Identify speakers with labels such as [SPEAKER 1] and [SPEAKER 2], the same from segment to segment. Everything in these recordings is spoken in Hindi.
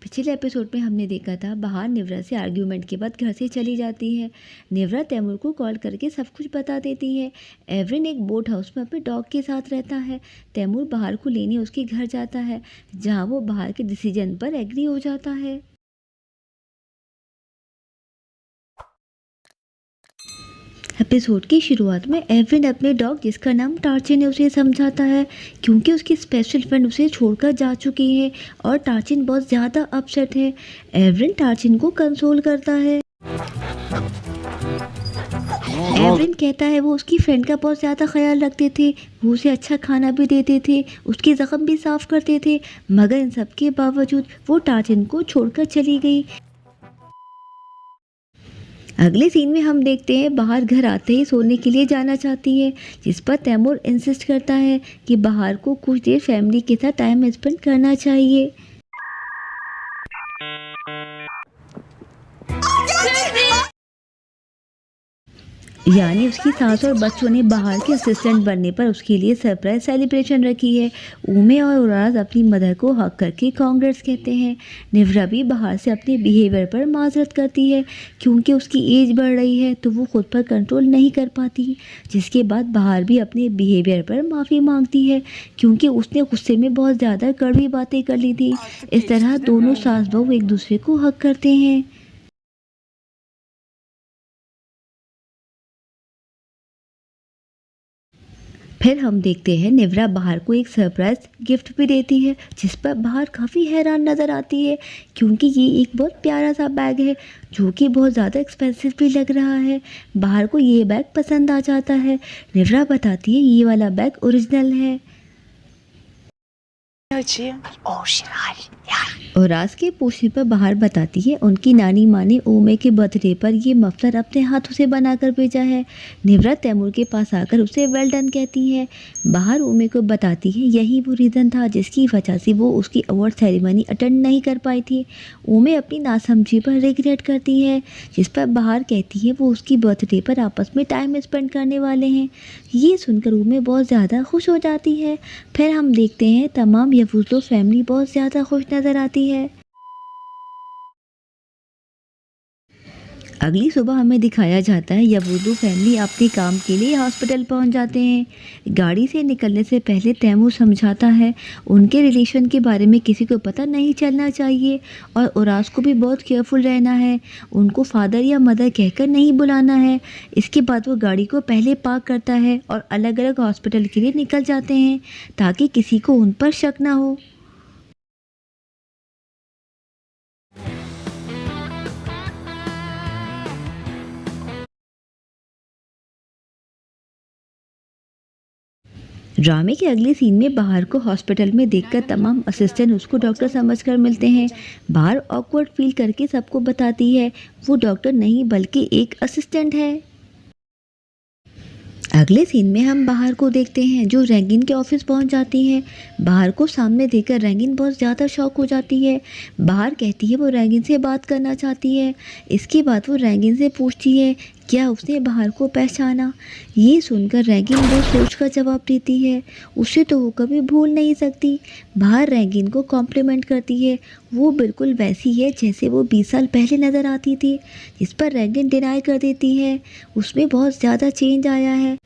[SPEAKER 1] पिछले एपिसोड में हमने देखा था बहार निवरा से आर्ग्यूमेंट के बाद घर से चली जाती है। निवरा तैमूर को कॉल करके सब कुछ बता देती है। एवरिन एक बोट हाउस में अपने डॉग के साथ रहता है। तैमूर बहार को लेने उसके घर जाता है, जहां वो बहार के डिसीजन पर एग्री हो जाता है। एपिसोड की शुरुआत में एवरिन अपने डॉग जिसका नाम टार्चिन है उसे समझाता है, क्योंकि उसकी स्पेशल फ्रेंड उसे छोड़कर जा चुकी है और टार्चिन बहुत ज़्यादा अपसेट है। एवरिन टार्चिन को कंसोल करता है। एवरिन कहता है वो उसकी फ्रेंड का बहुत ज़्यादा ख्याल रखते थे, वो उसे अच्छा खाना भी देते थे, उसके ज़ख्म भी साफ़ करते थे, मगर इन सब के बावजूद वो टार्चिन को छोड़कर चली गई। अगले सीन में हम देखते हैं बहार घर आते ही सोने के लिए जाना चाहती है, जिस पर तैमूर इंसिस्ट करता है कि बहार को कुछ देर फैमिली के साथ टाइम स्पेंड करना चाहिए। यानी उसकी सास और बच्चों ने बहार के असिस्टेंट बनने पर उसके लिए सरप्राइज सेलिब्रेशन रखी है। उमे और उराज अपनी मदर को हक करके कांग्रेस कहते हैं। निवरा भी बहार से अपने बिहेवियर पर माजरत करती है, क्योंकि उसकी एज बढ़ रही है तो वो खुद पर कंट्रोल नहीं कर पाती। जिसके बाद बहार भी अपने बिहेवियर पर माफ़ी मांगती है, क्योंकि उसने गुस्से में बहुत ज़्यादा कड़वी बातें कर ली थी। इस तरह दोनों सास बहू एक दूसरे को हक करते हैं। फिर हम देखते हैं निवरा बहार को एक सरप्राइज गिफ्ट भी देती है, जिस पर बहार काफ़ी हैरान नज़र आती है, क्योंकि ये एक बहुत प्यारा सा बैग है जो कि बहुत ज़्यादा एक्सपेंसिव भी लग रहा है। बहार को ये बैग पसंद आ जाता है। निवरा बताती है ये वाला बैग ओरिजिनल है। और राज के पूछने पर बहार बताती है उनकी नानी माँ ने ओमे के बर्थडे पर ये मफलर अपने हाथों से बनाकर भेजा है। निवरा तैमूर के पास आकर उसे वेल डन कहती है। बहार ओमे को बताती है यही वो रीज़न था जिसकी वजह से वो उसकी अवार्ड सेरेमनी अटेंड नहीं कर पाई थी। ओमे अपनी नासमझी पर रिग्रेट करती है, जिस पर बहार कहती है वो उसकी बर्थडे पर आपस में टाइम स्पेंड करने वाले हैं। ये सुनकर ओमे बहुत ज़्यादा खुश हो जाती है। फिर हम देखते हैं तमाम यवूज़लो फैमिली बहुत ज़्यादा खुश नज़र आती है। अगली सुबह हमें दिखाया जाता है यवूज़लो फैमिली अपने काम के लिए हॉस्पिटल पहुंच जाते हैं। गाड़ी से निकलने से पहले तैमूर समझाता है उनके रिलेशन के बारे में किसी को पता नहीं चलना चाहिए और उरास को भी बहुत केयरफुल रहना है। उनको फादर या मदर कहकर नहीं बुलाना है। इसके बाद वो गाड़ी को पहले पार्क करता है और अलग अलग हॉस्पिटल के लिए निकल जाते हैं, ताकि किसी को उन पर शक ना हो। ड्रामे के अगले सीन में बहार को हॉस्पिटल में देखकर तमाम असिस्टेंट उसको डॉक्टर समझकर मिलते हैं। बहार ऑकवर्ड फील करके सबको बताती है वो डॉक्टर नहीं बल्कि एक असिस्टेंट है। अगले सीन में हम बहार को देखते हैं जो रैगिन के ऑफिस पहुंच जाती है। बहार को सामने देखकर रैगिन बहुत ज़्यादा शॉक हो जाती है। बहार कहती है वो रैगिन से बात करना चाहती है। इसके बाद वो रैगिन से पूछती है क्या उसने बहार को पहचाना। ये सुनकर रैगिन बहुत सोच कर जवाब देती है उसे तो वो कभी भूल नहीं सकती। बहार रैगिन को कॉम्प्लीमेंट करती है, वो बिल्कुल वैसी है जैसे वो 20 साल पहले नज़र आती थी। इस पर रैगिन डिनाई कर देती है उसमें बहुत ज़्यादा चेंज आया है।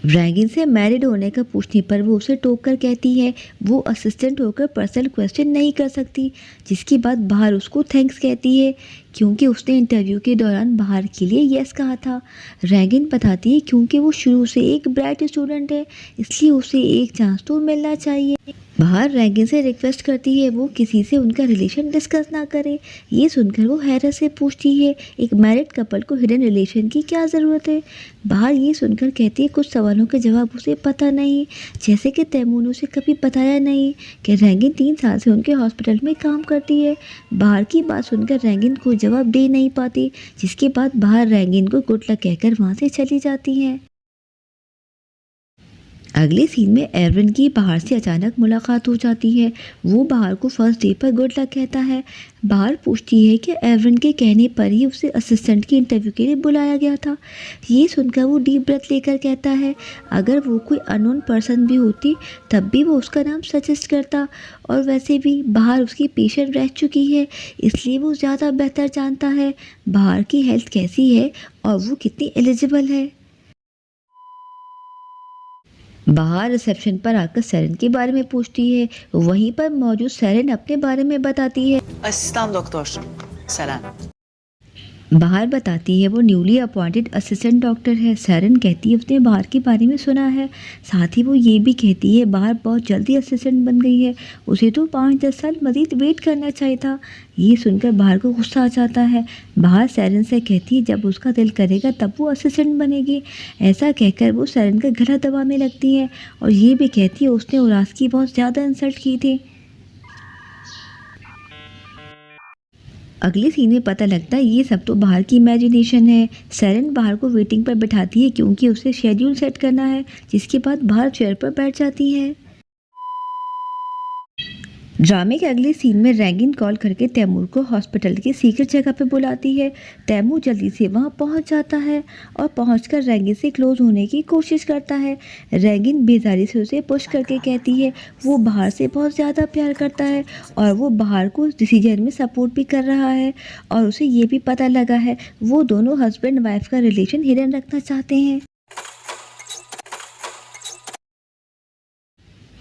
[SPEAKER 1] रैगिन से मैरिड होने का पूछने पर वो उसे टोक कर कहती है वो असिस्टेंट होकर पर्सनल क्वेश्चन नहीं कर सकती। जिसके बाद बहार उसको थैंक्स कहती है, क्योंकि उसने इंटरव्यू के दौरान बहार के लिए यस कहा था। रैगिन बताती है क्योंकि वो शुरू से एक ब्राइट स्टूडेंट है, इसलिए उसे एक चांस तो मिलना चाहिए। बहार रैगिन से रिक्वेस्ट करती है वो किसी से उनका रिलेशन डिस्कस ना करे। ये सुनकर वो हैरत से पूछती है एक मैरिड कपल को हिडन रिलेशन की क्या ज़रूरत है। बहार ये सुनकर कहती है कुछ सवालों के जवाब उसे पता नहीं, जैसे कि तैमूर ने उसे कभी बताया नहीं कि रैगिन 3 साल से उनके हॉस्पिटल में काम करती है। बहार की बात सुनकर रैगिन कोई जवाब दे नहीं पाती, जिसके बाद बहार रैगिन को गुड लक कहकर वहाँ से चली जाती हैं। अगले सीन में एवरन की बाहर से अचानक मुलाकात हो जाती है। वो बाहर को फर्स्ट डे पर गुड लक कहता है। बाहर पूछती है कि एवरन के कहने पर ही उसे असिस्टेंट की इंटरव्यू के लिए बुलाया गया था। ये सुनकर वो डीप ब्रेथ लेकर कहता है अगर वो कोई अननोन पर्सन भी होती तब भी वो उसका नाम सजेस्ट करता, और वैसे भी बाहर उसकी पेशेंट रह चुकी है इसलिए वो ज़्यादा बेहतर जानता है बाहर की हेल्थ कैसी है और वो कितनी एलिजिबल है। बाहर रिसेप्शन पर आकर सेरेन के बारे में पूछती है। वहीं पर मौजूद सेरेन अपने बारे में बताती है।
[SPEAKER 2] Asistan doktor Selen.
[SPEAKER 1] बाहर बताती है वो न्यूली अपॉइंटेड असिस्टेंट डॉक्टर है। सेरेन कहती है उसने बाहर के बारे में सुना है। साथ ही वो ये भी कहती है बाहर बहुत जल्दी असिस्टेंट बन गई है, उसे तो 5-10 साल मजीद वेट करना चाहिए था। ये सुनकर बाहर को गुस्सा आ जाता है। बाहर सेरेन से कहती है जब उसका दिल करेगा तब वो असिस्टेंट बनेगी। ऐसा कहकर वो सेरेन का गला दबाने लगती है और ये भी कहती है उसने उरास की बहुत ज़्यादा इंसल्ट की थी। अगले सीन में पता लगता है ये सब तो बाहर की इमेजिनेशन है। सेरेन बाहर को वेटिंग पर बिठाती है क्योंकि उसे शेड्यूल सेट करना है, जिसके बाद बाहर चेयर पर बैठ जाती है। ड्रामे के अगले सीन में रैगिन कॉल करके तैमूर को हॉस्पिटल की सीक्रेट जगह पे बुलाती है। तैमूर जल्दी से वहां पहुंच जाता है और पहुंचकर रैगिन से क्लोज होने की कोशिश करता है। रैगिन बेजारी से उसे पुश करके कहती है वो बाहर से बहुत ज़्यादा प्यार करता है और वो बाहर को डिसीजन में सपोर्ट भी कर रहा है, और उसे ये भी पता लगा है वो दोनों हस्बैंड वाइफ का रिलेशन हिडन रखना चाहते हैं।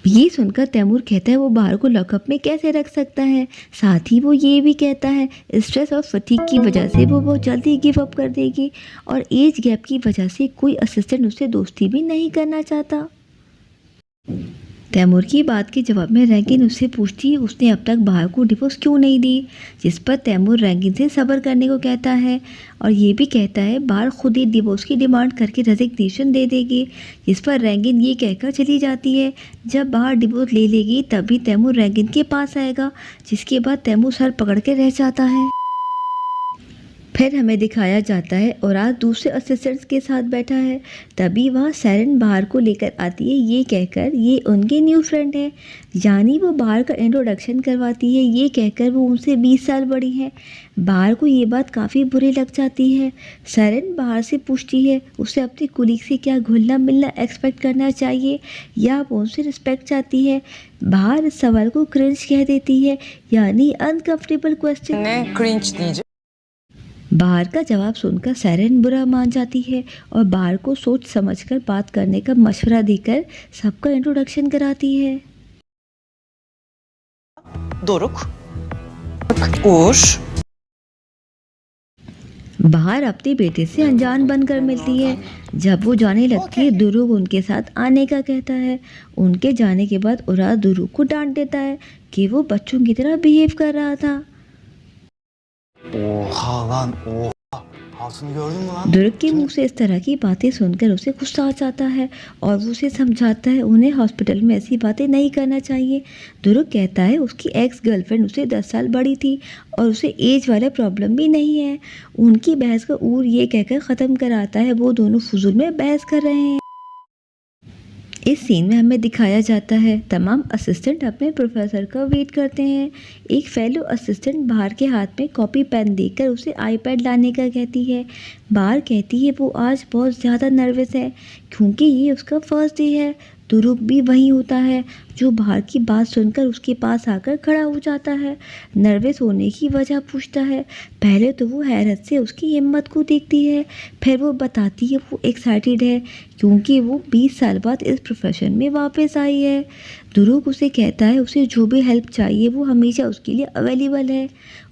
[SPEAKER 1] ये सुनकर तैमूर कहता है वो बाहर को लॉकअप में कैसे रख सकता है। साथ ही वो ये भी कहता है स्ट्रेस और फटीग की वजह से वो बहुत जल्दी गिव अप कर देगी और एज गैप की वजह से कोई असिस्टेंट उससे दोस्ती भी नहीं करना चाहता। तैमूर की बात के जवाब में रैगिन उससे पूछती है उसने अब तक बाहर को डिवोर्स क्यों नहीं दी, जिस पर तैमूर रैगिन से सब्र करने को कहता है और ये भी कहता है बाहर खुद ही डिवोर्स की डिमांड करके रेजिग्नेशन दे देगी, जिस पर रैगिन ये कहकर चली जाती है जब बाहर डिवोर्स ले लेगी तभी तैमूर रैगिन के पास आएगा, जिसके बाद तैमूर सर पकड़ के रह जाता है। फिर हमें दिखाया जाता है और आज दूसरे असिस्टेंट्स के साथ बैठा है। तभी वहाँ सेरेन बाहर को लेकर आती है ये कहकर ये उनके न्यू फ्रेंड है, यानी वो बाहर का इंट्रोडक्शन करवाती है ये कहकर वो उनसे 20 साल बड़ी है। बाहर को ये बात काफ़ी बुरी लग जाती है। सेरेन बाहर से पूछती है उसे अपने कुलीग से क्या घुलना मिलना एक्सपेक्ट करना चाहिए या वो उनसे रिस्पेक्ट चाहती है। बाहर इस सवाल को क्रिंज कह देती है, यानी uncomfortable question.
[SPEAKER 2] Ne cringe diyeceğim.
[SPEAKER 1] बाहर का जवाब सुनकर सेरेन बुरा मान जाती है और बाहर को सोच समझकर बात करने का मशवरा देकर सबका इंट्रोडक्शन कराती है।
[SPEAKER 2] Doruk. Uğur.
[SPEAKER 1] बाहर अपने बेटे से अनजान बनकर मिलती है। जब वो जाने लगती है दुरुग उनके साथ आने का कहता है। उनके जाने के बाद उराज दुरुग को डांट देता है कि वो बच्चों की तरह बिहेव कर रहा था।
[SPEAKER 3] Oha lan oha. Hatunu gördün mü lan?
[SPEAKER 1] दुर्ग के मुंह से इस तरह की बातें सुनकर उसे गुस्सा आ जाता है और वो उसे समझाता है उन्हें हॉस्पिटल में ऐसी बातें नहीं करना चाहिए। दुर्ग कहता है उसकी एक्स गर्लफ्रेंड उसे 10 साल बड़ी थी और उसे एज वाला प्रॉब्लम भी नहीं है। उनकी बहस का ऊर ये कहकर ख़त्म कराता है वो दोनों फजूल में बहस कर रहे हैं। इस सीन में हमें दिखाया जाता है तमाम असिस्टेंट अपने प्रोफेसर का वेट करते हैं। एक फेलो असिस्टेंट बाहर के हाथ में कॉपी पेन देकर उसे आईपैड लाने का कहती है। बाहर कहती है वो आज बहुत ज़्यादा नर्वस है क्योंकि ये उसका फर्स्ट डे है। दुरुग भी वही होता है जो बाहर की बात सुनकर उसके पास आकर खड़ा हो जाता है। नर्वस होने की वजह पूछता है। पहले तो वो हैरत से उसकी हिम्मत को देखती है, फिर वो बताती है वो एक्साइटेड है क्योंकि वो 20 साल बाद इस प्रोफेशन में वापस आई है। दुरुग उसे कहता है उसे जो भी हेल्प चाहिए वो हमेशा उसके लिए अवेलेबल है।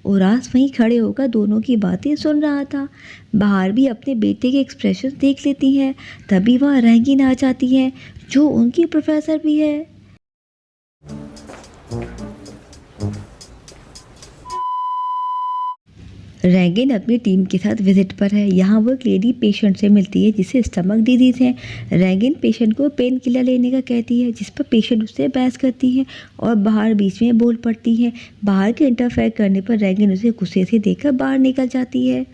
[SPEAKER 1] उरास वहीं खड़े होकर दोनों की बातें सुन रहा था। बाहर भी अपने बेटे के एक्सप्रेशन देख लेती है। तभी वहाँ रैगिन आ जाती है जो उनकी प्रोफेसर भी है। रैगिन अपनी टीम के साथ विजिट पर है। यहाँ वो एक लेडी पेशेंट से मिलती है जिसे स्टमक डिजीज है। रैगिन पेशेंट को पेन किलर लेने का कहती है, जिस पर पेशेंट उससे बहस करती है और बाहर बीच में बोल पड़ती है। बाहर के इंटरफेयर करने पर रैगिन उसे गुस्से से देखकर बाहर निकल जाती है।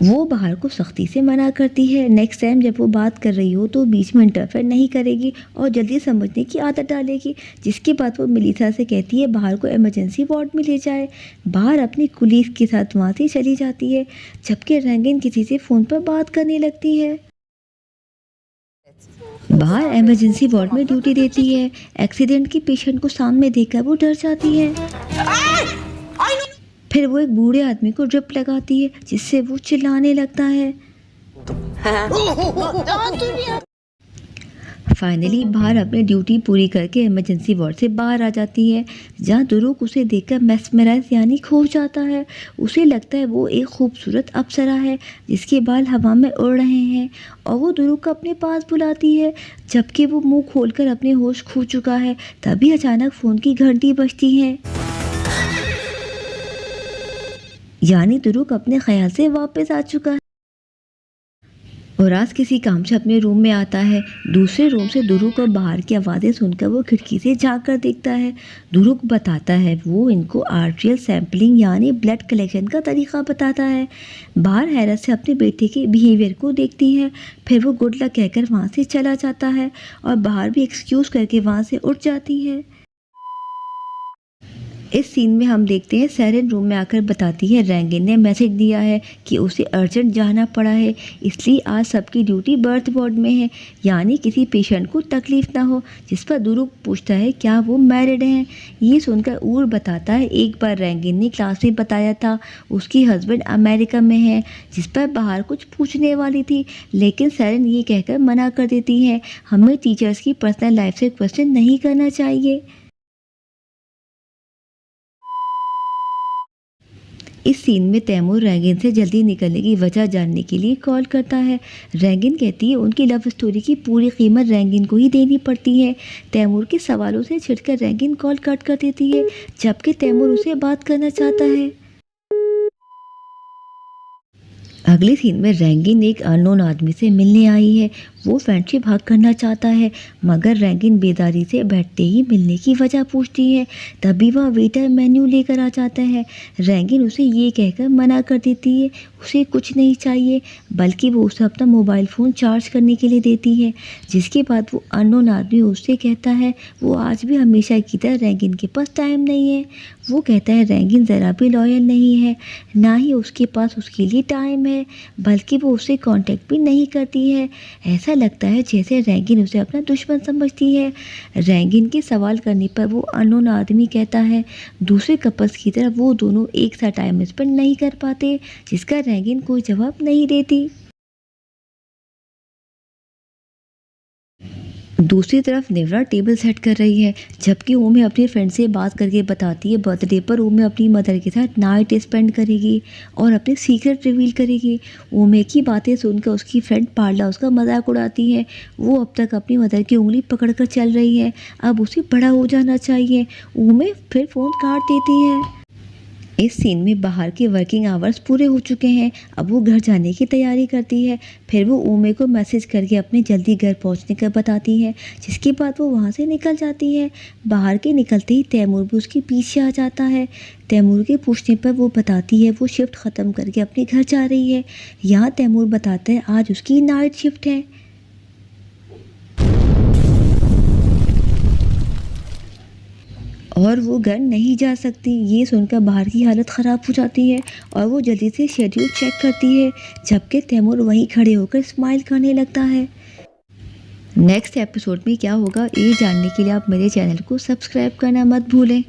[SPEAKER 1] वो बाहर को सख्ती से मना करती है। नेक्स्ट टाइम जब वो बात कर रही हो तो बीच में इंटरफेयर नहीं करेगी और जल्दी समझने की आदत डालेगी। जिसके बाद वो मेलिसा से कहती है बाहर को इमरजेंसी वार्ड में ले जाए। बाहर अपनी कुलीग के साथ वहाँ से चली जाती है, जबकि रैगिन किसी से फ़ोन पर बात करने लगती है। बाहर इमरजेंसी वार्ड में ड्यूटी देती है। एक्सीडेंट के पेशेंट को सामने देखकर वो डर जाती है। फिर वो एक बूढ़े आदमी को ड्रिप लगाती है, जिससे वो चिल्लाने लगता है। फाइनली बाहर अपनी ड्यूटी पूरी करके इमरजेंसी वार्ड से बाहर आ जाती है, जहाँ दुरुक उसे देखकर मेस्मराइज यानी खो जाता है। उसे लगता है वो एक खूबसूरत अप्सरा है जिसके बाल हवा में उड़ रहे हैं और वो दुरुक को अपने पास बुलाती है। जबकि वो मुंह खोलकर अपने होश खो चुका है, तभी अचानक फ़ोन की घंटी बजती है। यानी दुरुक अपने ख्याल से वापस आ चुका है और आज किसी काम से अपने रूम में आता है। दूसरे रूम से दुरुक और बाहर की आवाज़ें सुनकर वो खिड़की से झांक कर देखता है। दुरुक बताता है वो इनको आर्ट्रियल सैम्पलिंग यानी ब्लड कलेक्शन का तरीका बताता है। बाहर हैरत से अपने बेटे के बिहेवियर को देखती है। फिर वो गुड लक कहकर वहाँ से चला जाता है और बाहर भी एक्सक्यूज़ करके वहाँ से उठ जाती है। इस सीन में हम देखते हैं सेरेन रूम में आकर बताती है रैगिन ने मैसेज दिया है कि उसे अर्जेंट जाना पड़ा है, इसलिए आज सबकी ड्यूटी बर्थ वार्ड में है, यानी किसी पेशेंट को तकलीफ ना हो। जिस पर दुरुक पूछता है क्या वो मैरिड हैं। ये सुनकर ऊर बताता है एक बार रैगिन ने क्लास में बताया था उसकी हस्बैंड अमेरिका में है। जिस पर बाहर कुछ पूछने वाली थी, लेकिन सेरेन ये कहकर मना कर देती है हमें टीचर्स की पर्सनल लाइफ से क्वेश्चन नहीं करना चाहिए। इस सीन में तैमूर रैगिन से जल्दी निकलने की वजह जानने के लिए कॉल करता है। रैगिन कहती है उनकी लव स्टोरी की पूरी कीमत रैगिन को ही देनी पड़ती है। तैमूर के सवालों से छिड़कर रैगिन कॉल कट कर देती है, जबकि तैमूर उसे बात करना चाहता है। अगले सीन में रैगिन एक अननोन आदमी से मिलने आई है। वो फ्रेंडशिप हक करना चाहता है, मगर रैगिन बेदारी से बैठते ही मिलने की वजह पूछती है। तभी वह वेटर मेन्यू लेकर आ जाता है। रैगिन उसे ये कहकर मना कर देती है उसे कुछ नहीं चाहिए, बल्कि वो उसे अपना मोबाइल फ़ोन चार्ज करने के लिए देती है। जिसके बाद वो अननोन आदमी उससे कहता है वो आज भी हमेशा की तरह रैगिन के पास टाइम नहीं है। वो कहता है रैगिन ज़रा भी लॉयल नहीं है, ना ही उसके पास उसके लिए टाइम है, बल्कि वो उसे कांटेक्ट भी नहीं करती है। ऐसा लगता है जैसे रैगिन उसे अपना दुश्मन समझती है। रैगिन के सवाल करने पर वो अननोन आदमी कहता है दूसरे कपल्स की तरह वो दोनों एक साथ टाइम स्पेंड नहीं कर पाते, जिसका रैगिन कोई जवाब नहीं देती। दूसरी तरफ नेवरा टेबल सेट कर रही है, जबकि ओमे अपनी फ्रेंड से बात करके बताती है बर्थडे पर ओमे अपनी मदर के साथ नाइट स्पेंड करेगी और अपने सीक्रेट रिवील करेगी। ओमे की बातें सुनकर उसकी फ्रेंड पार्ला उसका मजाक उड़ाती है। वो अब तक अपनी मदर की उंगली पकड़कर चल रही है, अब उसे बड़ा हो जाना चाहिए। ओमे फिर फ़ोन काट देती है। इस सीन में बाहर के वर्किंग आवर्स पूरे हो चुके हैं। अब वो घर जाने की तैयारी करती है। फिर वो ओमे को मैसेज करके अपने जल्दी घर पहुंचने का बताती है, जिसके बाद वो वहां से निकल जाती है। बाहर के निकलते ही तैमूर भी उसके पीछे आ जाता है। तैमूर के पूछने पर वो बताती है वो शिफ्ट ख़त्म करके अपने घर जा रही है। यहाँ तैमूर बताता है आज उसकी नाइट शिफ्ट है। और वो घर नहीं जा सकती। ये सुनकर बाहर की हालत ख़राब हो जाती है और वो जल्दी से शेड्यूल चेक करती है, जबकि तैमूर वहीं खड़े होकर स्माइल करने लगता है। नेक्स्ट एपिसोड में क्या होगा ये जानने के लिए आप मेरे चैनल को सब्सक्राइब करना मत भूलें।